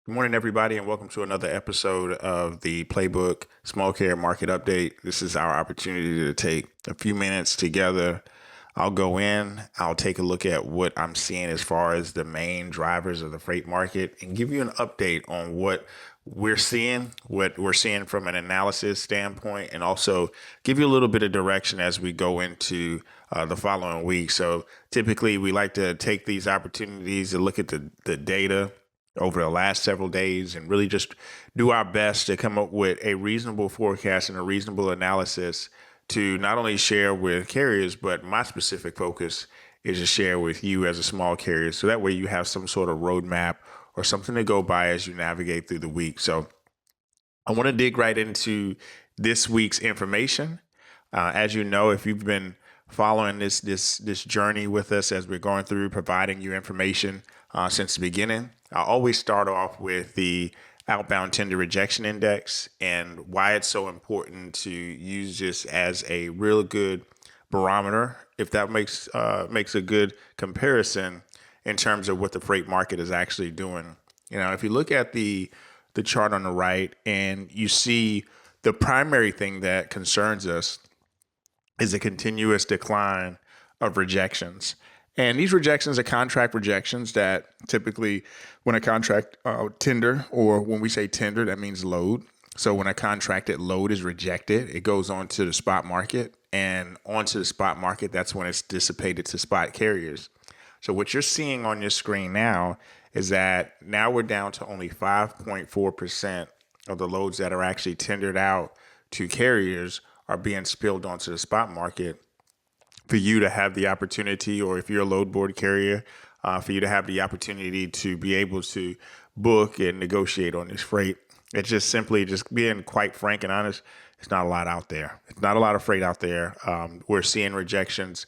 Good morning, everybody, and welcome to another episode of the Playbook Small Carrier Market Update. This is our opportunity to take a few minutes together. I'll go in, I'll take a look at what I'm seeing as far as the main drivers of the freight market and give you an update on what we're seeing from an analysis standpoint, and also give you a little bit of direction as we go into the following week. So typically we like to take these opportunities to look at the data over the last several days and really just do our best to come up with a reasonable forecast and a reasonable analysis to not only share with carriers, but my specific focus is to share with you as a small carrier. So that way you have some sort of roadmap or something to go by as you navigate through the week. So I want to dig right into this week's information. As you know, if you've been following this journey with us as we're going through providing you information since the beginning, I always start off with the outbound tender rejection index and why it's so important to use this as a real good barometer, if that makes a good comparison in terms of what the freight market is actually doing. If you look at the chart on the right and you see the primary thing that concerns us is a continuous decline of rejections. And these rejections are contract rejections that typically when a contract tender, or when we say tender, that means load. So when a contracted load is rejected, it goes on to the spot market, and onto the spot market, that's when it's dissipated to spot carriers. So what you're seeing on your screen now is that now we're down to only 5.4% of the loads that are actually tendered out to carriers are being spilled onto the spot market for you to have the opportunity, or if you're a load board carrier, for you to have the opportunity to be able to book and negotiate on this freight. It's just simply, just being quite frank and honest, it's not a lot out there. It's not a lot of freight out there. We're seeing rejections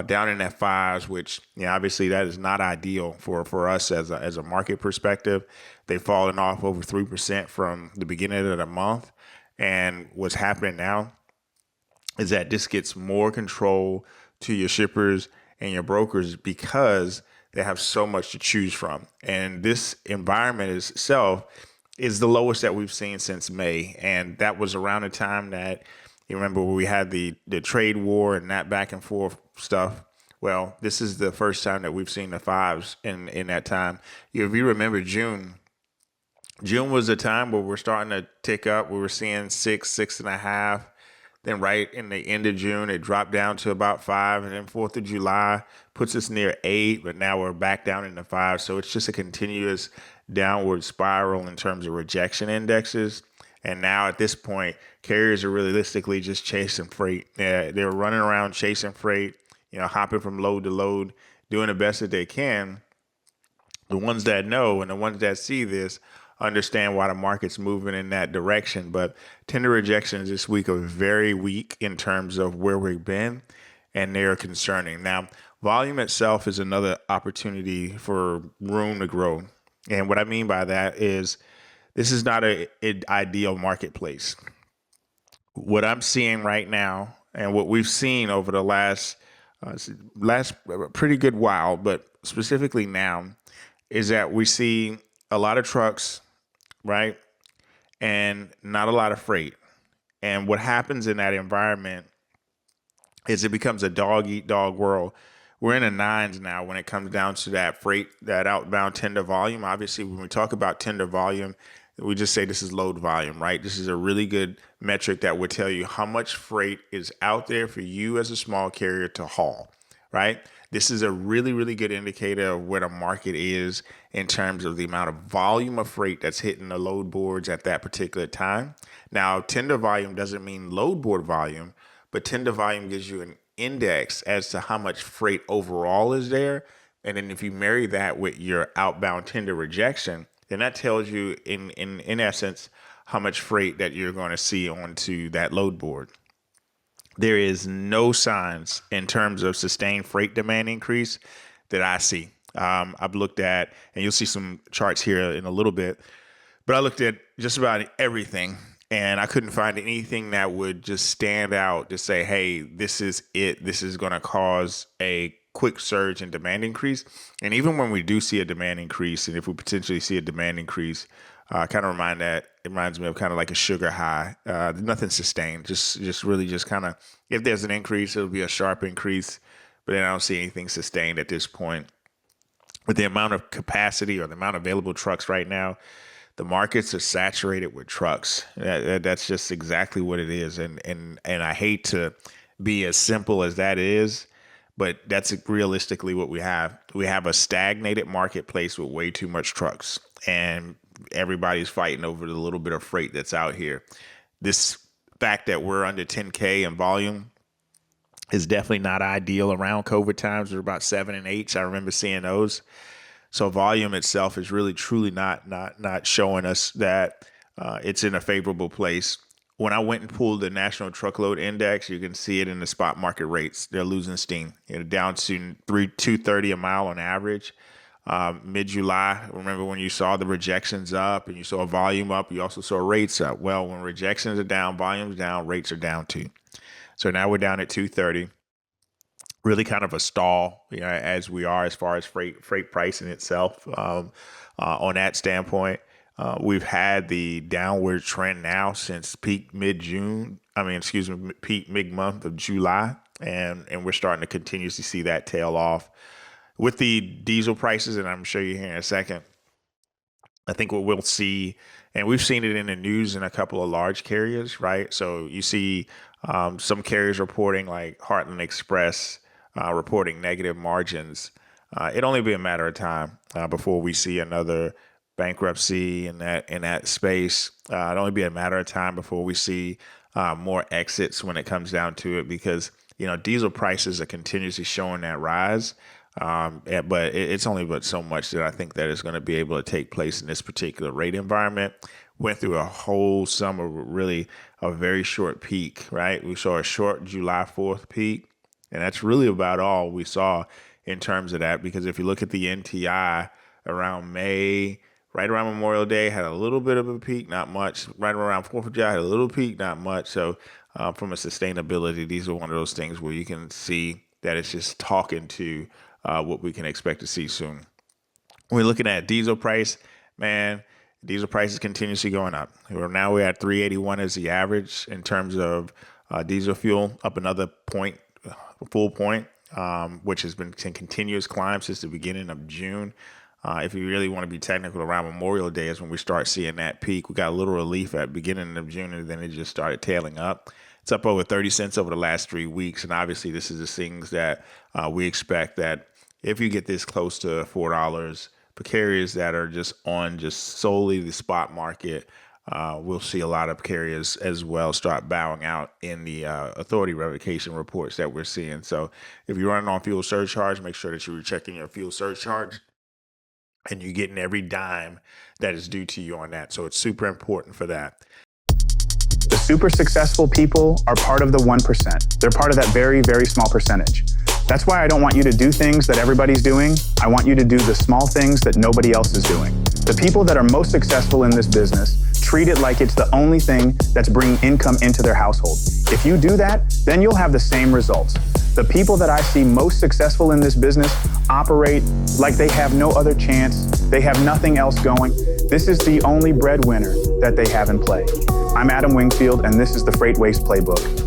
down in that fives, which obviously that is not ideal for us as a market perspective. They've fallen off over 3% from the beginning of the month. And what's happening now is that this gets more control to your shippers and your brokers because they have so much to choose from. And this environment itself is the lowest that we've seen since May. And that was around the time that, you remember, when we had the trade war and that back and forth stuff. Well, this is the first time that we've seen the fives in that time. If you remember June was a time where we're starting to tick up. We were seeing 6.5. Then right in the end of June, it dropped down to about 5. And then 4th of July puts us near 8. But now we're back down in the 5. So it's just a continuous downward spiral in terms of rejection indexes. And now at this point, carriers are realistically just chasing freight. They're running around chasing freight, hopping from load to load, doing the best that they can. The ones that know and the ones that see this understand why the market's moving in that direction. But tender rejections this week are very weak in terms of where we've been, and they're concerning. Now, volume itself is another opportunity for room to grow. And what I mean by that is this is not an ideal marketplace. What I'm seeing right now, and what we've seen over the last pretty good while, but specifically now, is that we see a lot of trucks, right? And not a lot of freight. And what happens in that environment is it becomes a dog eat dog world. We're in the nines now when it comes down to that freight, that outbound tender volume. Obviously, when we talk about tender volume, we just say this is load volume, right? This is a really good metric that would tell you how much freight is out there for you as a small carrier to haul, right? This is a really, really good indicator of where the market is in terms of the amount of volume of freight that's hitting the load boards at that particular time. Now, tender volume doesn't mean load board volume, but tender volume gives you an index as to how much freight overall is there. And then if you marry that with your outbound tender rejection, then that tells you in essence how much freight that you're going to see onto that load board. There is no signs in terms of sustained freight demand increase that I see. I've looked at, and you'll see some charts here in a little bit, but I looked at just about everything, and I couldn't find anything that would just stand out to say, hey, this is it. This is going to cause a quick surge in demand increase. And even when we do see a demand increase, and if we potentially see a demand increase, it reminds me of kind of like a sugar high. Nothing sustained, just really just kind of, if there's an increase, it'll be a sharp increase, but then I don't see anything sustained at this point. With the amount of capacity or the amount of available trucks right now, the markets are saturated with trucks. That's just exactly what it is. And I hate to be as simple as that is, but that's realistically what we have. We have a stagnated marketplace with way too much trucks, and everybody's fighting over the little bit of freight that's out here. This fact that we're under 10K in volume is definitely not ideal around COVID times. We're about 7 and 8. I remember seeing those. So volume itself is really truly not showing us that it's in a favorable place. When I went and pulled the National Truckload Index, you can see it in the spot market rates. They're losing steam. Down to 230 a mile on average. Mid-July, remember when you saw the rejections up and you saw volume up, you also saw rates up. Well, when rejections are down, volume's down, rates are down too. So now we're down at 230. Really kind of a stall, as we are as far as freight pricing itself. On that standpoint, we've had the downward trend now since peak mid-June. Peak mid-month of July, and we're starting to continuously see that tail off. With the diesel prices, and I'm going to show you here in a second, I think what we'll see, and we've seen it in the news in a couple of large carriers, right? So you see some carriers reporting, like Heartland Express, reporting negative margins. It'll only be a matter of time before we see another bankruptcy in that space. It'll only be a matter of time before we see more exits when it comes down to it, because diesel prices are continuously showing that rise. But it's only but so much that I think that is going to be able to take place in this particular rate environment. Went through a whole summer with really a very short peak, right? We saw a short July 4th peak, and that's really about all we saw in terms of that. Because if you look at the NTI around May, right around Memorial Day, had a little bit of a peak, not much. Right around 4th of July, had a little peak, not much. So from a sustainability, these are one of those things where you can see that it's just talking to what we can expect to see soon. When we're looking at diesel price, man, diesel price is continuously going up. We're at 381 as the average in terms of diesel fuel, up another full point, which has been in continuous climb since the beginning of June. If you really want to be technical, around Memorial Day is when we start seeing that peak. We got a little relief at the beginning of June, and then it just started tailing up. It's up over 30 cents over the last 3 weeks. And obviously, this is the things that we expect that if you get this close to $4 for carriers that are just solely the spot market, we'll see a lot of carriers as well start bowing out in the authority revocation reports that we're seeing. So if you're running on fuel surcharge, make sure that you're checking your fuel surcharge and you're getting every dime that is due to you on that. So it's super important for that. The super successful people are part of the 1%. They're part of that very, very small percentage. That's why I don't want you to do things that everybody's doing. I want you to do the small things that nobody else is doing. The people that are most successful in this business treat it like it's the only thing that's bringing income into their household. If you do that, then you'll have the same results. The people that I see most successful in this business operate like they have no other chance. They have nothing else going. This is the only breadwinner that they have in play. I'm Adam Wingfield, and this is the Freight Waste Playbook.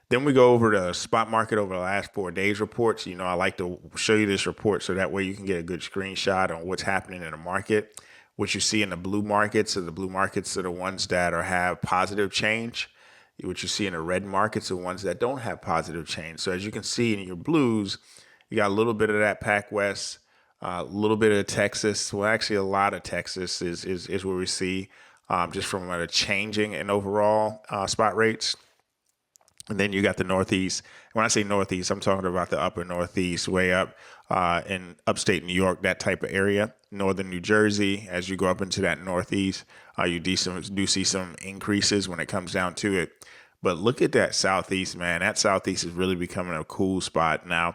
Then we go over the spot market over the last 4 days reports. I like to show you this report so that way you can get a good screenshot on what's happening in the market. What you see in the blue markets are the ones that have positive change. What you see in the red markets are ones that don't have positive change. So as you can see in your blues, you got a little bit of that Pac West, a little bit of Texas. Well, actually a lot of Texas is where we see just from a changing in overall spot rates. And then you got the Northeast. When I say Northeast, I'm talking about the upper Northeast, way up in upstate New York, that type of area. Northern New Jersey, as you go up into that Northeast, you do see some increases when it comes down to it. But look at that Southeast, man. That Southeast is really becoming a cool spot now.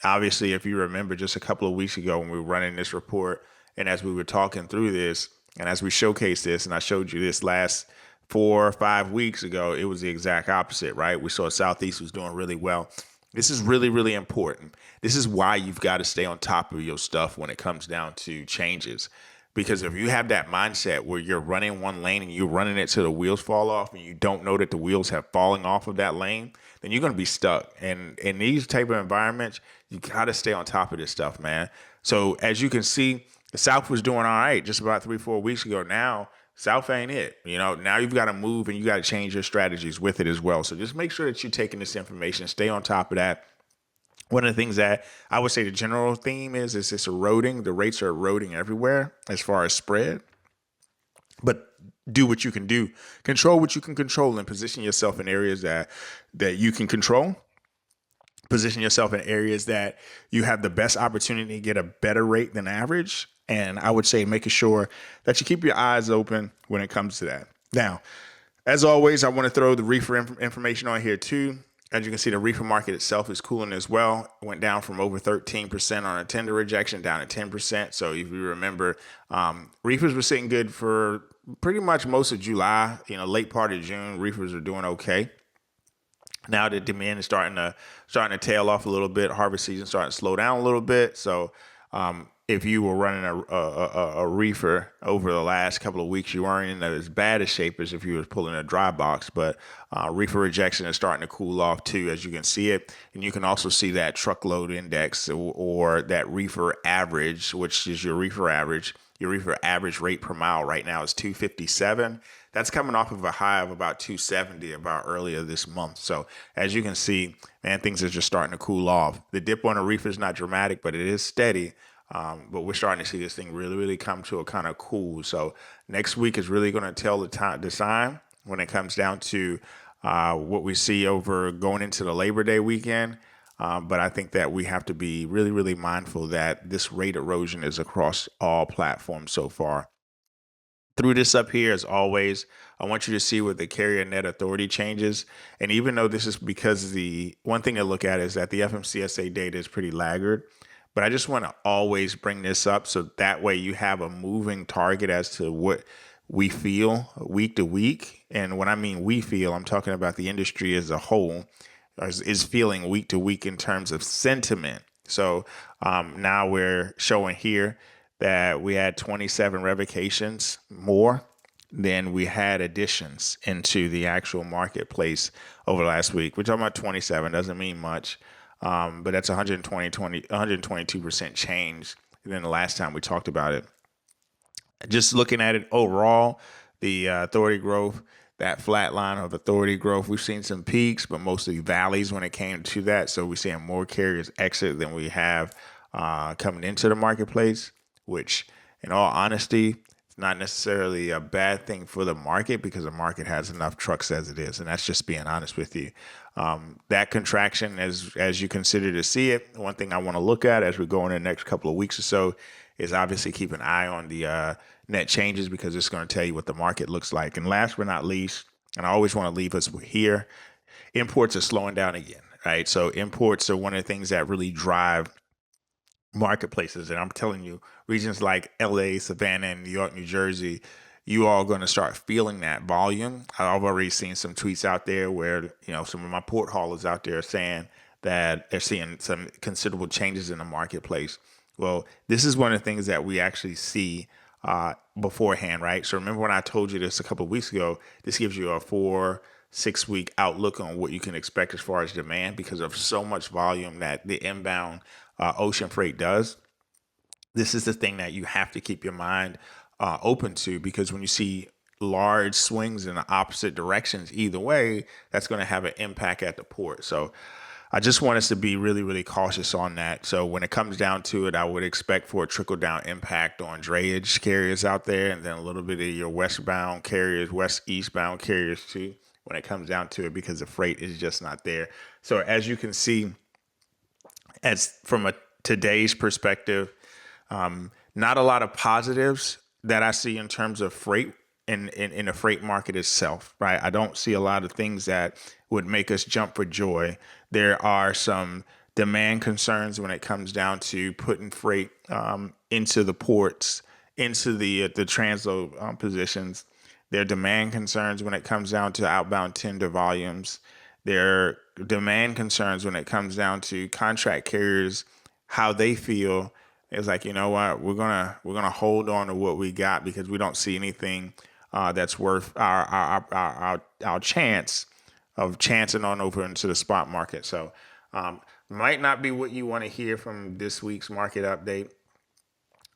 Obviously, if you remember just a couple of weeks ago when we were running this report, and as we were talking through this, and as we showcased this, and I showed you this last 4 or 5 weeks ago, it was the exact opposite, right? We saw Southeast was doing really well. This is really, really important. This is why you've got to stay on top of your stuff when it comes down to changes. Because if you have that mindset where you're running one lane and you're running it till the wheels fall off and you don't know that the wheels have fallen off of that lane, then you're going to be stuck. And in these type of environments, you got to stay on top of this stuff, man. So as you can see, the South was doing all right just about 3, 4 weeks ago. Now, South ain't it. Now you've got to move and you got to change your strategies with it as well. So just make sure that you're taking this information, stay on top of that. One of the things that I would say the general theme is it's eroding. The rates are eroding everywhere as far as spread. But do what you can do. Control what you can control and position yourself in areas that you can control. Position yourself in areas that you have the best opportunity to get a better rate than average. And I would say making sure that you keep your eyes open when it comes to that. Now, as always, I want to throw the reefer information on here too. As you can see, the reefer market itself is cooling as well. It went down from over 13% on a tender rejection down to 10%. So if you remember, reefers were sitting good for pretty much most of July. Late part of June, reefers are doing okay. Now the demand is starting to tail off a little bit. Harvest season starting to slow down a little bit. So if you were running a reefer over the last couple of weeks, you weren't in as bad a shape as if you were pulling a dry box. But reefer rejection is starting to cool off too, as you can see it. And you can also see that truckload index or that reefer average, which is your reefer average. Your reefer average rate per mile right now is 257. That's coming off of a high of about 270 about earlier this month. So as you can see, man, things are just starting to cool off. The dip on a reefer is not dramatic, but it is steady. But we're starting to see this thing really, really come to a kind of cool. So next week is really going to tell the sign when it comes down to what we see over going into the Labor Day weekend. But I think that we have to be really, really mindful that this rate erosion is across all platforms so far. Through this up here, as always, I want you to see what the carrier net authority changes. And even though this is because the one thing to look at is that the FMCSA data is pretty laggard, but I just want to always bring this up so that way you have a moving target as to what we feel week to week. And when I mean we feel, I'm talking about the industry as a whole is feeling week to week in terms of sentiment. So now we're showing here that we had 27 revocations more than we had additions into the actual marketplace over last week. We're talking about 27, doesn't mean much, but that's 122% change than the last time we talked about it. Just looking at it overall, the authority growth, that flat line of authority growth, we've seen some peaks, but mostly valleys when it came to that. So we're seeing more carriers exit than we have coming into the marketplace, which in all honesty, it's not necessarily a bad thing for the market because the market has enough trucks as it is. And that's just being honest with you. That contraction, as you consider to see it, one thing I want to look at as we go in the next couple of weeks or so is obviously keep an eye on the net changes because it's going to tell you what the market looks like. And last but not least, and I always want to leave us here, imports are slowing down again, right? So imports are one of the things that really drive marketplaces. And I'm telling you, regions like LA, Savannah, and New York, New Jersey, you all going to start feeling that volume. I've already seen some tweets out there where, some of my port haulers out there saying that they're seeing some considerable changes in the marketplace. Well, this is one of the things that we actually see beforehand, right? So remember when I told you this a couple of weeks ago, this gives you a 4-6 week outlook on what you can expect as far as demand because of so much volume that the inbound ocean freight does. This is the thing that you have to keep your mind open to because when you see large swings in the opposite directions, either way, that's going to have an impact at the port. So I just want us to be really, really cautious on that. So when it comes down to it, I would expect for a trickle down impact on drayage carriers out there and then a little bit of your westbound carriers, eastbound carriers too, when it comes down to it, because the freight is just not there. So as you can see, as from today's perspective, not a lot of positives that I see in terms of freight in the freight market itself, right? I don't see a lot of things that would make us jump for joy. There are some demand concerns when it comes down to putting freight into the ports, into the transload positions. their demand concerns when it comes down to outbound tender volumes, their demand concerns when it comes down to contract carriers, how they feel. It's like, you know what, we're gonna hold on to what we got because we don't see anything that's worth our chance of chancing on over into the spot market. So might not be what you want to hear from this week's market update.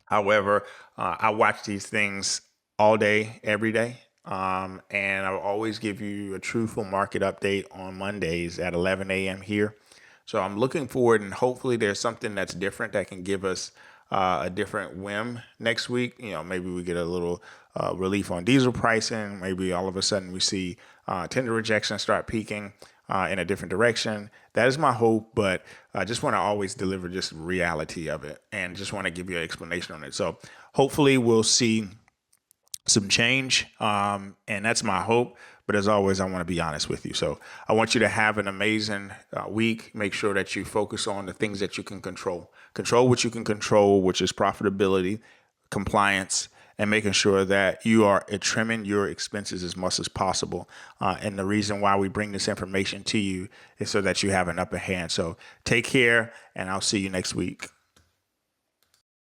However, I watch these things all day, every day. And I'll always give you a truthful market update on Mondays at 11 a.m. here. So I'm looking forward, and hopefully there's something that's different that can give us a different whim next week. You know, maybe we get a little relief on diesel pricing. Maybe all of a sudden we see tender rejection start peaking in a different direction. That is my hope, but I just want to always deliver just reality of it and just want to give you an explanation on it. So hopefully we'll see some change, and that's my hope. But as always, I want to be honest with you. So I want you to have an amazing week. Make sure that you focus on the things that you can control. Control what you can control, which is profitability, compliance, and making sure that you are trimming your expenses as much as possible. And the reason why we bring this information to you is so that you have an upper hand. So take care, and I'll see you next week.